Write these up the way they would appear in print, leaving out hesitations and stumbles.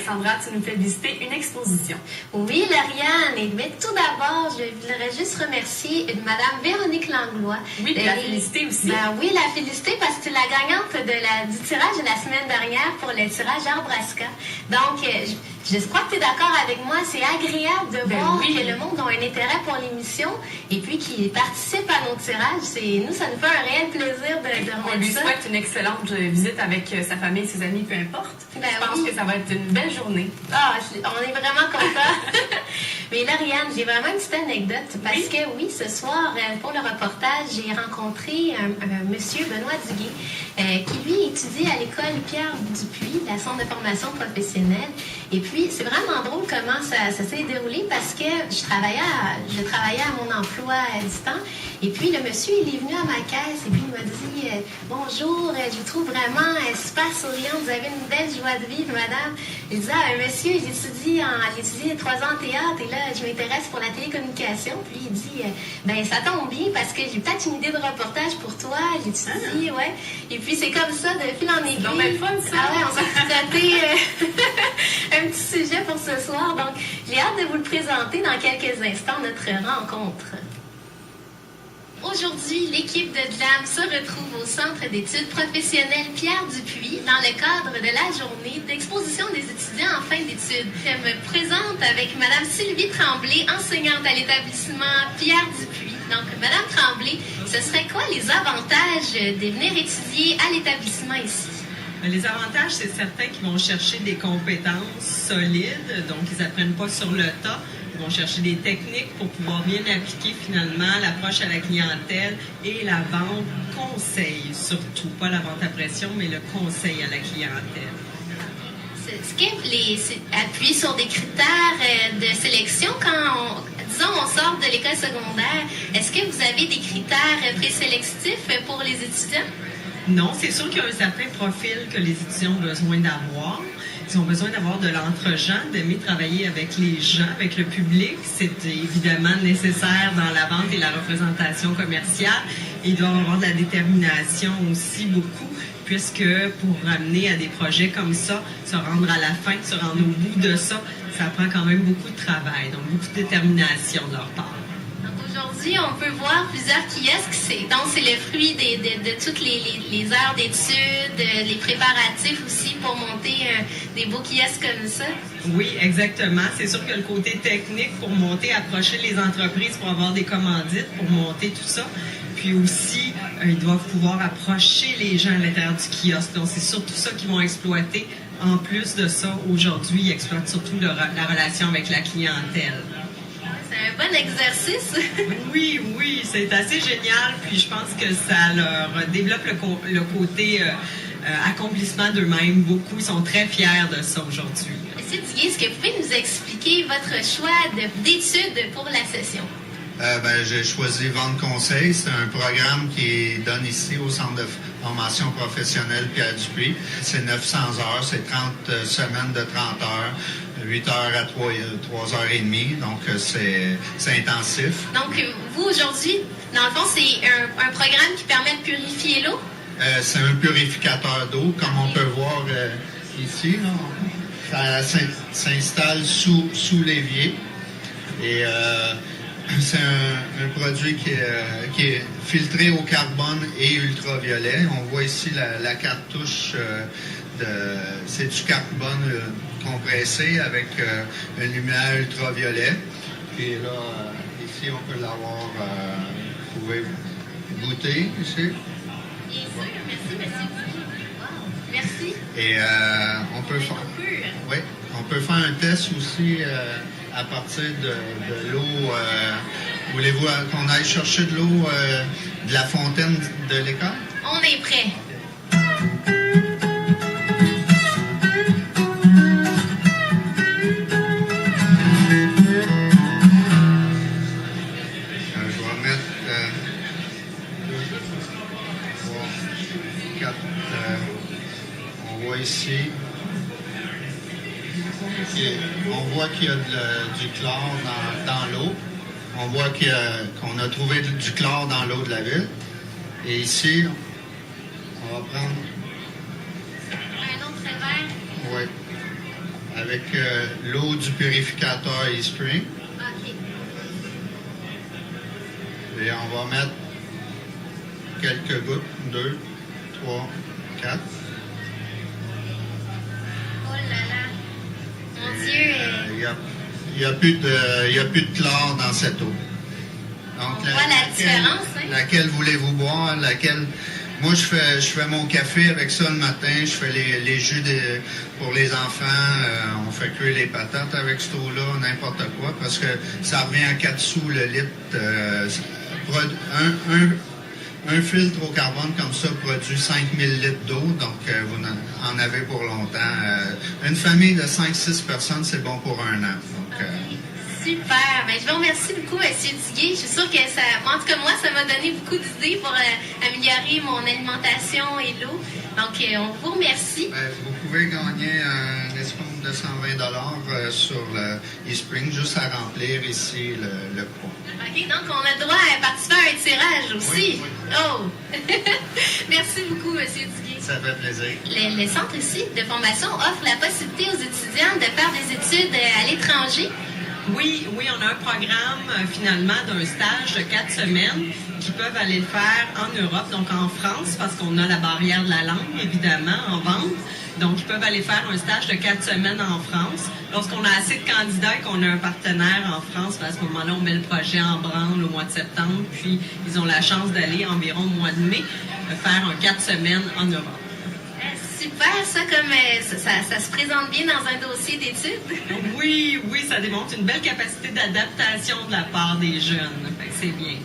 Alexandra, tu nous fais visiter une exposition. Oui, Lauriane. Et bien, tout d'abord, je voudrais juste remercier Madame Véronique Langlois. Oui, puis la féliciter aussi. Ben oui, la féliciter parce que c'est la gagnante du tirage de la semaine dernière pour le tirage Arbrasca. Donc, je crois que tu es d'accord avec moi. C'est agréable de voir que le monde a un intérêt pour l'émission et puis qu'ils participent à nos tirages. Nous, ça nous fait un réel plaisir de remettre ça. On lui souhaite une excellente visite avec sa famille, ses amis, peu importe. Je pense que ça va être une belle journée. Ah, on est vraiment contents. Mais Lauriane, j'ai vraiment une petite anecdote parce que ce soir, pour le reportage, j'ai rencontré un monsieur, Benoît Duguay, qui lui étudie à l'école Pierre Dupuis, la centre de formation professionnelle. Et puis, c'est vraiment drôle comment ça s'est déroulé parce que je travaillais à mon emploi distant. Et puis, le monsieur, il est venu à ma caisse et puis il m'a dit bonjour, je vous trouve vraiment super souriante, vous avez une belle joie de vivre, madame. Il disait monsieur, j'étudie 3 ans en théâtre et là, je m'intéresse pour la télécommunication. Puis il dit ça tombe bien parce que j'ai peut-être une idée de reportage pour toi, j'étudie, ouais. Et puis, c'est comme ça, de fil en aiguille. Non, mais fun, ça. Ah ouais, on s'est traité un petit sujet pour ce soir. Donc, j'ai hâte de vous le présenter dans quelques instants, notre rencontre. Aujourd'hui, l'équipe de DLAM se retrouve au Centre d'études professionnelles Pierre Dupuis dans le cadre de la journée d'exposition des étudiants en fin d'études. Je me présente avec Mme Sylvie Tremblay, enseignante à l'établissement Pierre Dupuis. Donc, Mme Tremblay, ce serait quoi les avantages de venir étudier à l'établissement ici? Les avantages, c'est certains qui vont chercher des compétences solides, donc ils n'apprennent pas sur le tas. Ils vont chercher des techniques pour pouvoir bien appliquer finalement l'approche à la clientèle et la vente conseil surtout. Pas la vente à pression, mais le conseil à la clientèle. Est-ce que appuyer sur des critères de sélection quand on sort de l'école secondaire, est-ce que vous avez des critères présélectifs pour les étudiants? Non, c'est sûr qu'il y a un certain profil que les étudiants ont besoin d'avoir. Ils ont besoin d'avoir de l'entre-gens, d'aimer travailler avec les gens, avec le public. C'est évidemment nécessaire dans la vente et la représentation commerciale. Ils doivent avoir de la détermination aussi beaucoup, puisque pour amener à des projets comme ça, se rendre à la fin, se rendre au bout de ça, ça prend quand même beaucoup de travail, donc beaucoup de détermination de leur part. Aujourd'hui, on peut voir plusieurs kiosques. Donc, c'est le fruit de toutes les heures d'études, les préparatifs aussi pour monter des beaux kiosques comme ça. Oui, exactement. C'est sûr que le côté technique pour monter, approcher les entreprises pour avoir des commandites, pour monter tout ça. Puis aussi, ils doivent pouvoir approcher les gens à l'intérieur du kiosque. Donc, c'est surtout ça qu'ils vont exploiter. En plus de ça, aujourd'hui, ils exploitent surtout la relation avec la clientèle. C'est un bon exercice. Oui, c'est assez génial. Puis je pense que ça leur développe le côté accomplissement d'eux-mêmes beaucoup. Ils sont très fiers de ça aujourd'hui. Monsieur Duguay, est-ce que vous pouvez nous expliquer votre choix d'études pour la session? J'ai choisi Vente Conseil. C'est un programme qui est donné ici au Centre de formation professionnelle Pierre Dupuis. C'est 900 heures, c'est 30 semaines de 30 heures, 8 heures à 3h30. Donc, c'est intensif. Donc, vous, aujourd'hui, dans le fond, c'est un programme qui permet de purifier l'eau? C'est un purificateur d'eau, comme on peut voir ici. Là. Ça s'installe sous l'évier. Et c'est un produit qui est filtré au carbone et ultraviolet. On voit ici la cartouche c'est du carbone compressé avec une lumière ultraviolet. Puis là, ici, on peut l'avoir. Vous pouvez goûter ici. Bien sûr, merci, monsieur. Wow. Merci. Et on peut faire un test aussi à partir de l'eau. Voulez-vous qu'on aille chercher de l'eau de la fontaine de l'école? On est prêt. Je vais mettre 4. On voit ici. On voit qu'il y a du chlore dans l'eau. On voit qu'on a trouvé du chlore dans l'eau de la ville. Et ici, on va prendre... Un autre verre? Oui. avec l'eau du purificateur eSpring. OK. Et on va mettre quelques gouttes, 2, 3, 4. Oh là là. Mon Dieu. Il n'y a plus de chlore dans cette eau. Donc, On voit la différence, hein? Laquelle voulez-vous boire? Moi, je fais mon café avec ça le matin. Je fais les jus pour les enfants. On fait cuire les patates avec cette eau-là, n'importe quoi, parce que ça revient à 4 sous le litre. Un filtre au carbone comme ça produit 5000 litres d'eau, donc vous en avez pour longtemps. Une famille de 5-6 personnes, c'est bon pour un an. Donc, super. Ben, je vous remercie beaucoup, M. Duguay. Je suis sûre que en tout cas, moi, ça m'a donné beaucoup d'idées pour améliorer mon alimentation et l'eau. Donc, on vous remercie. Vous pouvez gagner un escompte de 120 sur le eSpring, juste à remplir ici le pot. OK, donc on a le droit à participer à un tirage aussi. Oui. Oh! Merci beaucoup, M. Duguay. Ça fait plaisir. Le centre ici de formation offre la possibilité aux étudiants de faire des études à l'étranger. Oui, on a un programme finalement d'un stage de 4 semaines qui peuvent aller le faire en Europe, donc en France, parce qu'on a la barrière de la langue, évidemment, en vente. Donc, ils peuvent aller faire un stage de 4 semaines en France. Lorsqu'on a assez de candidats et qu'on a un partenaire en France, à ce moment-là, on met le projet en branle au mois de septembre, puis ils ont la chance d'aller environ au mois de mai faire un 4 semaines en Europe. Super, ça, comme ça se présente bien dans un dossier d'études. Oui, ça démontre une belle capacité d'adaptation de la part des jeunes. Fait que c'est bien.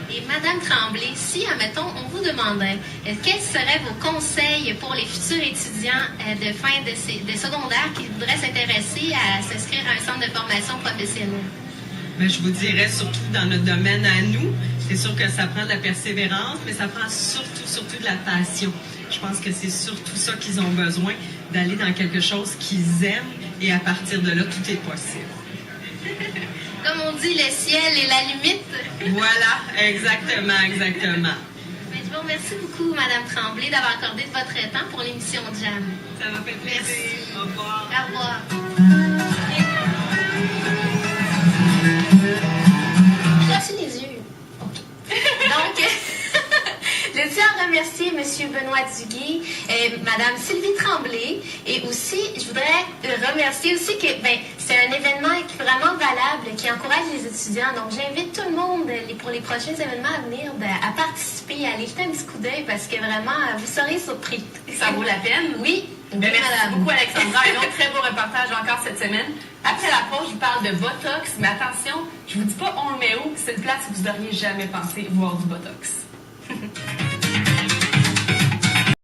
Et Madame Tremblay, si, admettons, on vous demandait quels seraient vos conseils pour les futurs étudiants de fin de secondaire qui voudraient s'intéresser à s'inscrire à un centre de formation professionnelle? Bien, je vous dirais surtout dans notre domaine à nous, c'est sûr que ça prend de la persévérance, mais ça prend surtout de la passion. Je pense que c'est surtout ça qu'ils ont besoin, d'aller dans quelque chose qu'ils aiment et à partir de là, tout est possible. Comme on dit, le ciel est la limite. Voilà, exactement. Mais je vous remercie beaucoup, Madame Tremblay, d'avoir accordé de votre temps pour l'émission Jam. Ça m'a fait plaisir. Merci. Au revoir. Au revoir. J'ai les yeux. OK. Donc, je tiens à remercier M. Benoît Duguay et Mme Sylvie Tremblay. Et aussi, je voudrais remercier aussi que c'est un événement qui est vraiment valable, qui encourage les étudiants. Donc, j'invite tout le monde pour les prochains événements à venir à participer, à aller jeter un petit coup d'œil parce que vraiment, vous serez surpris. Ça vaut la peine? Oui. Merci beaucoup, Alexandra. Un autre très beau reportage encore cette semaine. Après la pause, je vous parle de Botox, mais attention, je vous dis pas on le met où, c'est une place où vous n'auriez jamais pensé voir du Botox.